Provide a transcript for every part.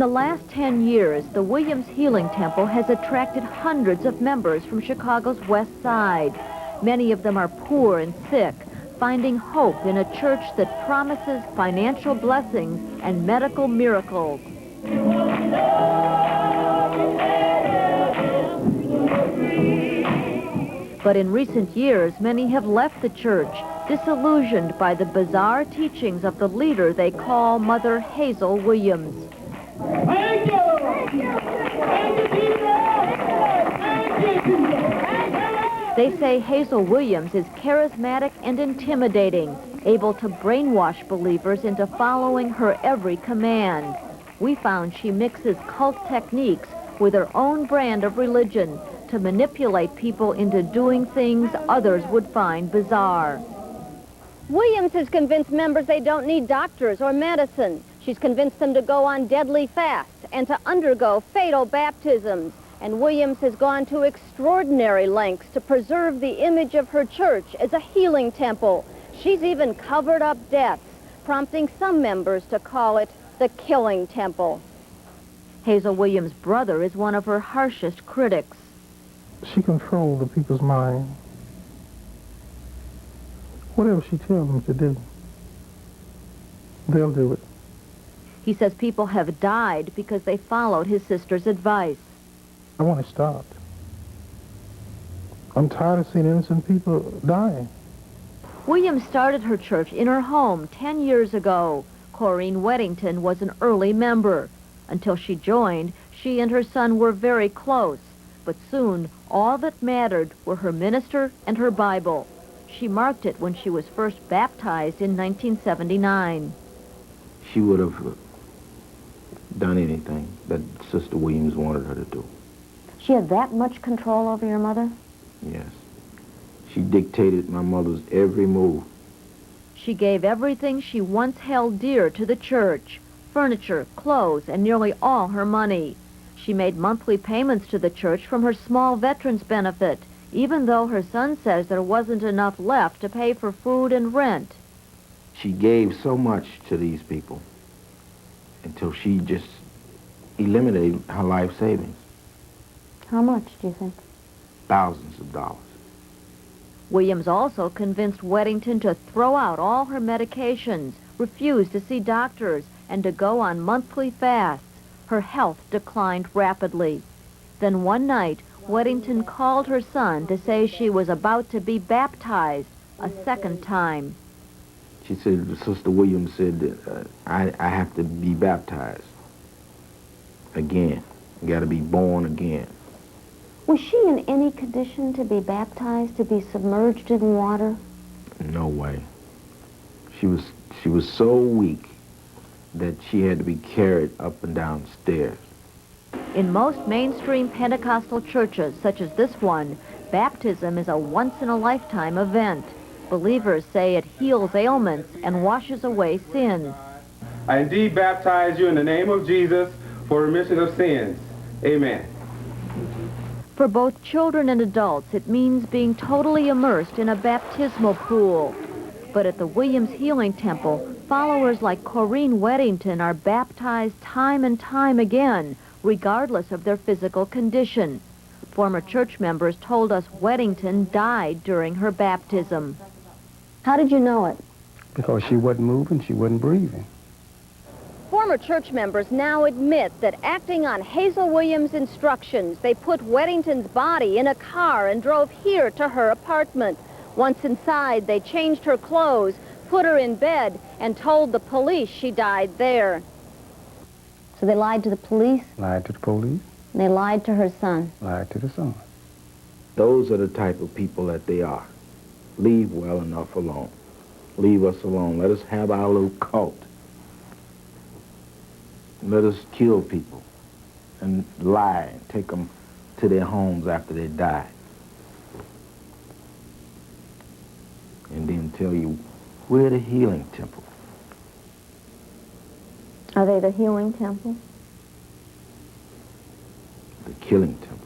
the last 10 years, the Williams Healing Temple has attracted hundreds of members from Chicago's West Side. Many of them are poor and sick, finding hope in a church that promises financial blessings and medical miracles. But in recent years, many have left the church, disillusioned by the bizarre teachings of the leader they call Mother Hazel Williams. Thank you! Thank you! Thank you, Jesus! Thank you, Jesus! They say Hazel Williams is charismatic and intimidating, able to brainwash believers into following her every command. We found she mixes cult techniques with her own brand of religion to manipulate people into doing things others would find bizarre. Williams has convinced members they don't need doctors or medicine. She's convinced them to go on deadly fasts and to undergo fatal baptisms. And Williams has gone to extraordinary lengths to preserve the image of her church as a healing temple. She's even covered up deaths, prompting some members to call it the killing temple. Hazel Williams' brother is one of her harshest critics. She controls the people's mind. Whatever she tells them to do, they'll do it. He says people have died because they followed his sister's advice. I want it stopped. I'm tired of seeing innocent people dying. Williams started her church in her home 10 years ago. Corrine Weddington was an early member. Until she joined, she and her son were very close. But soon, all that mattered were her minister and her Bible. She marked it when she was first baptized in 1979. She would have done anything that Sister Williams wanted her to do. She had that much control over your mother? Yes. She dictated my mother's every move. She gave everything she once held dear to the church: furniture, clothes, and nearly all her money. She made monthly payments to the church from her small veterans benefit, even though her son says there wasn't enough left to pay for food and rent. She gave so much to these people until she just eliminated her life savings. How much, do you think? Thousands of dollars. Williams also convinced Weddington to throw out all her medications, refuse to see doctors, and to go on monthly fasts. Her health declined rapidly. Then one night, Weddington called her son to say she was about to be baptized a second time. She said, Sister Williams said that I have to be baptized again. I got to be born again. Was she in any condition to be baptized, to be submerged in water? No way. She was so weak that she had to be carried up and down stairs. In most mainstream Pentecostal churches, such as this one, baptism is a once-in-a-lifetime event. Believers say it heals ailments and washes away sins. I indeed baptize you in the name of Jesus for remission of sins. Amen. For both children and adults, it means being totally immersed in a baptismal pool. But at the Williams Healing Temple, followers like Corrine Weddington are baptized time and time again, regardless of their physical condition. Former church members told us Weddington died during her baptism. How did you know it? Because she wasn't moving, she wasn't breathing. Former church members now admit that acting on Hazel Williams' instructions, they put Weddington's body in a car and drove here to her apartment. Once inside, they changed her clothes, put her in bed, and told the police she died there. So they lied to the police? Lied to the police. And they lied to her son? Lied to the son. Those are the type of people that they are. Leave well enough alone. Leave us alone. Let us have our little cult. Let us kill people and lie and take them to their homes after they die. And then tell you, we're the healing temple. Are they the healing temple? The killing temple.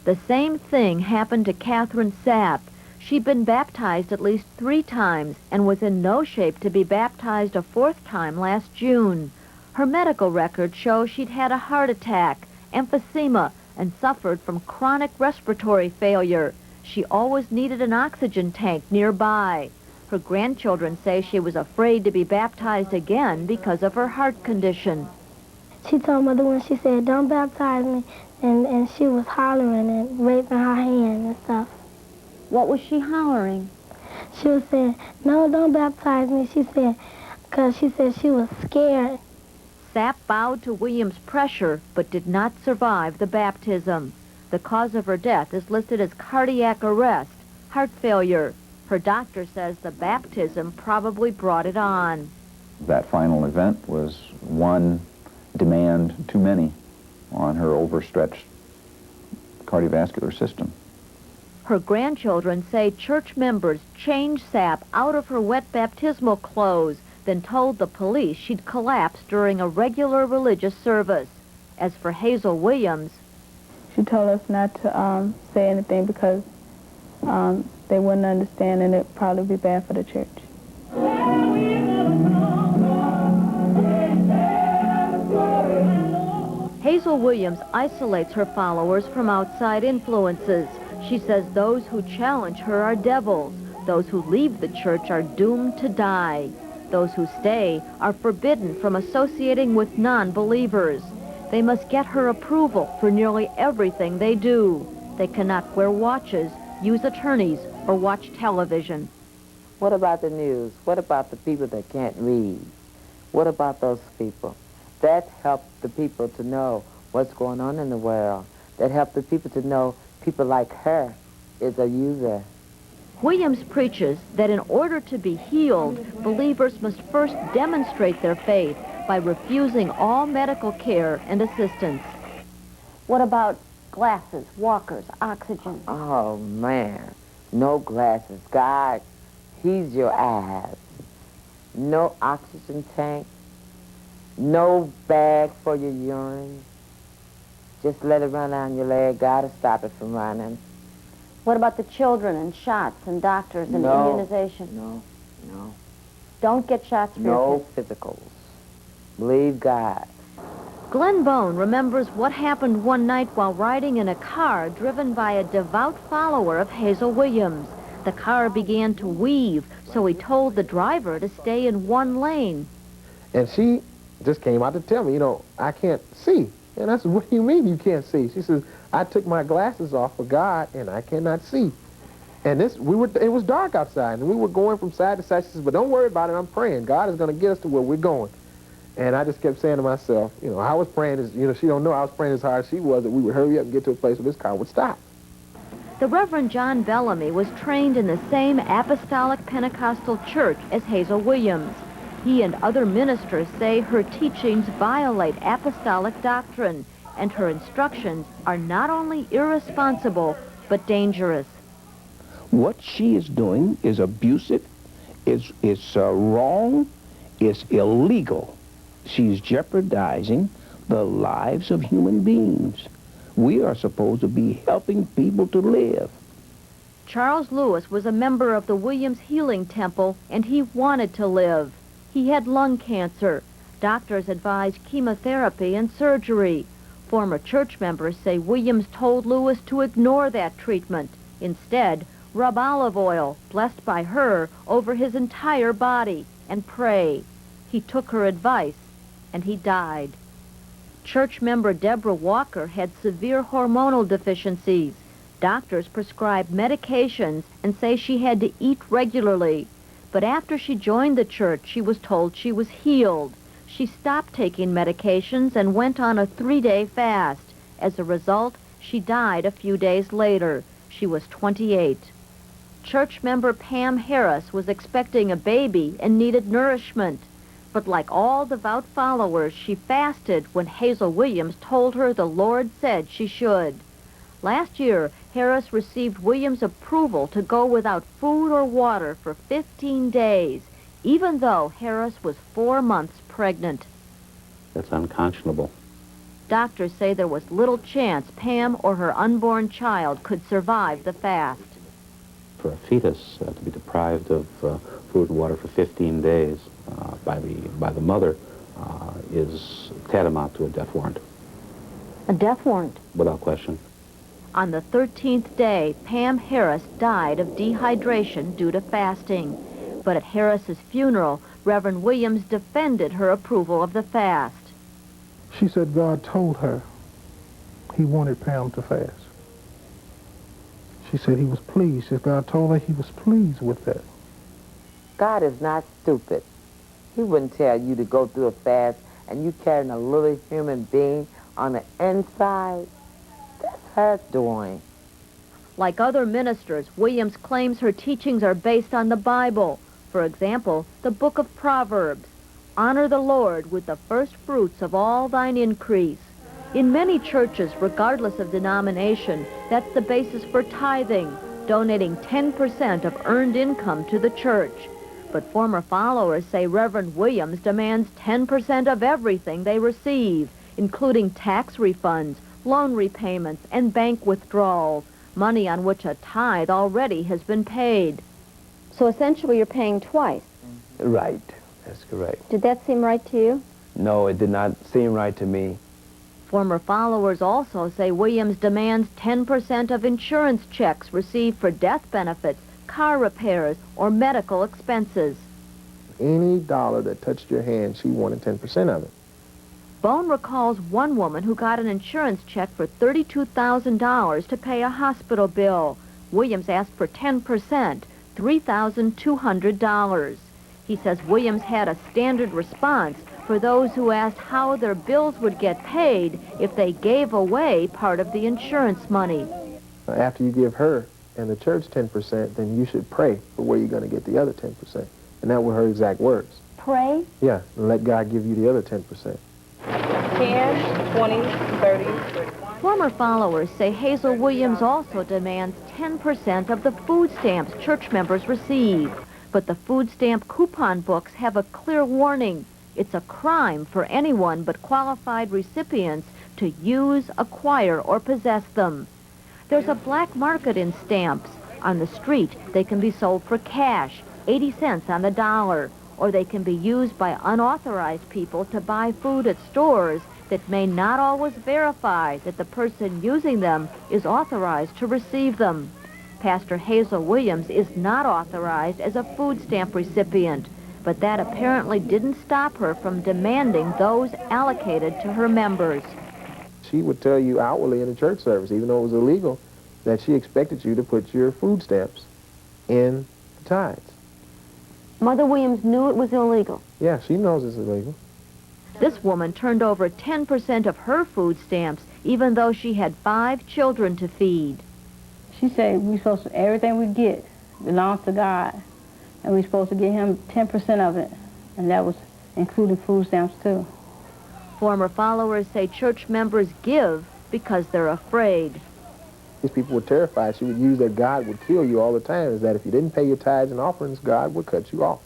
The same thing happened to Catherine Sapp. She'd been baptized at least 3 times and was in no shape to be baptized a 4th time last June. Her medical record shows she'd had a heart attack, emphysema, and suffered from chronic respiratory failure. She always needed an oxygen tank nearby. Her grandchildren say she was afraid to be baptized again because of her heart condition. She told Mother when she said, "Don't baptize me," and she was hollering and waving her hand and stuff. What was she hollering? She was saying, "No, don't baptize me," she said, because she said she was scared. Sapp bowed to Williams' pressure but did not survive the baptism. The cause of her death is listed as cardiac arrest, heart failure. Her doctor says the baptism probably brought it on. That final event was one demand too many on her overstretched cardiovascular system. Her grandchildren say church members changed Sapp out of her wet baptismal clothes, then told the police she'd collapsed during a regular religious service. As for Hazel Williams, she told us not to say anything because they wouldn't understand and it'd probably be bad for the church. Hazel Williams isolates her followers from outside influences. She says those who challenge her are devils. Those who leave the church are doomed to die. Those who stay are forbidden from associating with non-believers. They must get her approval for nearly everything they do. They cannot wear watches, use attorneys, or watch television. What about the news? What about the people that can't read? What about those people? That helped the people to know what's going on in the world. That helped the people to know people like her is a user. Williams preaches that in order to be healed, believers must first demonstrate their faith by refusing all medical care and assistance. What about glasses, walkers, oxygen? Oh, man. No glasses. God, He's your eyes. No oxygen tank. No bag for your urine. Just let it run down your leg. God will stop it from running. What about the children and shots and doctors and immunization? No. Don't get shots for your kids. No physicals. Believe God. Glenn Bone remembers what happened one night while riding in a car driven by a devout follower of Hazel Williams. The car began to weave, so he told the driver to stay in one lane. And she just came out to tell me, I can't see. And I said, what do you mean you can't see? She says, I took my glasses off for God and I cannot see. And it was dark outside and we were going from side to side. She says, but don't worry about it, I'm praying. God is going to get us to where we're going. And I just kept saying to myself, I was praying, she don't know I was praying as hard as she was, that we would hurry up and get to a place where this car would stop. The Reverend John Bellamy was trained in the same apostolic Pentecostal church as Hazel Williams. He and other ministers say her teachings violate apostolic doctrine, and her instructions are not only irresponsible, but dangerous. What she is doing is abusive, it's wrong, it's illegal. She's jeopardizing the lives of human beings. We are supposed to be helping people to live. Charles Lewis was a member of the Williams Healing Temple, and he wanted to live. He had lung cancer. Doctors advised chemotherapy and surgery. Former church members say Williams told Lewis to ignore that treatment. Instead, rub olive oil, blessed by her, over his entire body and pray. He took her advice, and he died. Church member Deborah Walker had severe hormonal deficiencies. Doctors prescribed medications and say she had to eat regularly. But after she joined the church, she was told she was healed. She stopped taking medications and went on a 3-day fast. As a result, she died a few days later. She was 28. Church member Pam Harris was expecting a baby and needed nourishment. But like all devout followers, she fasted when Hazel Williams told her the Lord said she should. Last year, Harris received Williams' approval to go without food or water for 15 days, even though Harris was 4 months pregnant. That's unconscionable. Doctors say there was little chance Pam or her unborn child could survive the fast. for a fetus to be deprived of food and water for 15 days by the mother is tantamount to a death warrant. A death warrant? Without question. On the 13th day, Pam Harris died of dehydration due to fasting. But at Harris's funeral, Reverend Williams defended her approval of the fast. She said God told her he wanted Pam to fast. She said he was pleased. She said God told her he was pleased with that. God is not stupid. He wouldn't tell you to go through a fast and you carrying a little human being on the inside. That's her doing. Like other ministers, Williams claims her teachings are based on the Bible. For example, the book of Proverbs. Honor the Lord with the first fruits of all thine increase. In many churches, regardless of denomination, that's the basis for tithing, donating 10% of earned income to the church. But former followers say Reverend Williams demands 10% of everything they receive, including tax refunds, loan repayments, and bank withdrawals, money on which a tithe already has been paid. So essentially you're paying twice. Right, that's correct. Did that seem right to you? No, it did not seem right to me. Former followers also say Williams demands 10% of insurance checks received for death benefits, car repairs, or medical expenses. Any dollar that touched your hand, she wanted 10% of it. Bone recalls one woman who got an insurance check for $32,000 to pay a hospital bill. Williams asked for 10%, $3,200. He says Williams had a standard response for those who asked how their bills would get paid if they gave away part of the insurance money. After you give her and the church 10%, then you should pray for where you're going to get the other 10%. And that were her exact words. Pray? Yeah, and let God give you the other 10%. 10, 20, 30, 31. Former followers say Hazel Williams also demands 10% of the food stamps church members receive. But the food stamp coupon books have a clear warning. It's a crime for anyone but qualified recipients to use, acquire, or possess them. There's a black market in stamps. On the street, they can be sold for cash, 80 cents on the dollar, or they can be used by unauthorized people to buy food at stores that may not always verify that the person using them is authorized to receive them. Pastor Hazel Williams is not authorized as a food stamp recipient, but that apparently didn't stop her from demanding those allocated to her members. She would tell you outwardly in the church service, even though it was illegal, that she expected you to put your food stamps in the tithes. Mother Williams knew it was illegal. Yeah, she knows it's illegal. This woman turned over 10% of her food stamps, even though she had 5 children to feed. She said we supposed to, everything we get belongs to God, and we're supposed to give him 10% of it, and that was including food stamps too. Former followers say church members give because they're afraid. These people were terrified. She would use that God would kill you all the time, is that if you didn't pay your tithes and offerings, God would cut you off.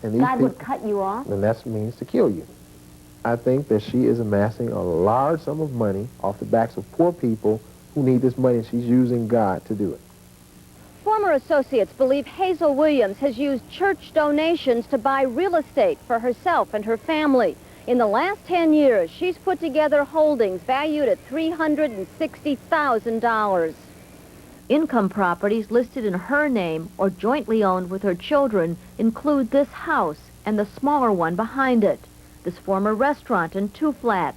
And these God people, would cut you off? And that means to kill you. I think that she is amassing a large sum of money off the backs of poor people who need this money, and she's using God to do it. Former associates believe Hazel Williams has used church donations to buy real estate for herself and her family. In the last 10 years, she's put together holdings valued at $360,000. Income properties listed in her name or jointly owned with her children include this house and the smaller one behind it, this former restaurant and 2-flat.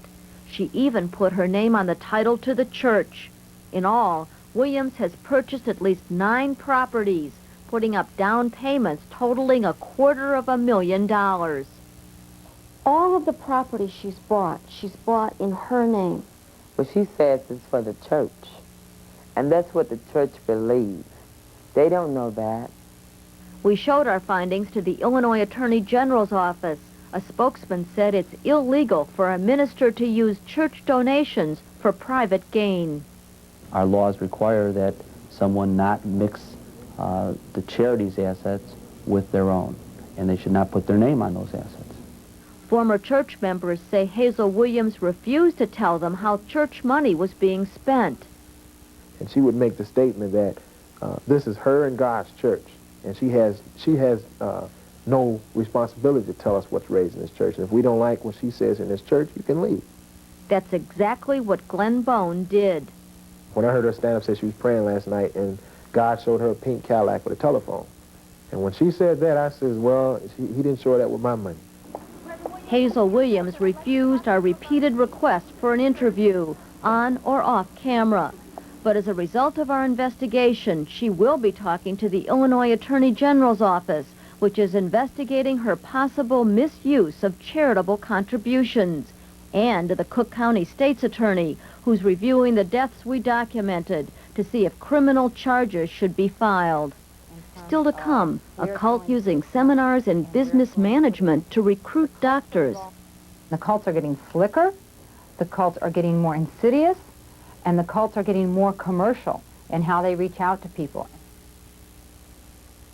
She even put her name on the title to the church. In all, Williams has purchased at least 9 properties, putting up down payments totaling $250,000. All of the property she's bought in her name. But she says it's for the church. And that's what the church believes. They don't know that. We showed our findings to the Illinois Attorney General's office. A spokesman said it's illegal for a minister to use church donations for private gain. Our laws require that someone not mix the charity's assets with their own, and they should not put their name on those assets. Former church members say Hazel Williams refused to tell them how church money was being spent. And she would make the statement that This is her and God's church, and she has no responsibility to tell us what's raised in this church. And if we don't like what she says in this church, you can leave. That's exactly what Glenn Bone did. When I heard her stand up say she was praying last night, and God showed her a pink Cadillac with a telephone. And when she said that, I said, well, he didn't show that with my money. Hazel Williams refused our repeated request for an interview, on or off camera. But as a result of our investigation, she will be talking to the Illinois Attorney General's office, which is investigating her possible misuse of charitable contributions, and to the Cook County State's Attorney, who's reviewing the deaths we documented to see if criminal charges should be filed. Still to come, a cult using seminars in business management to recruit doctors. The cults are getting slicker, the cults are getting more insidious, and the cults are getting more commercial in how they reach out to people.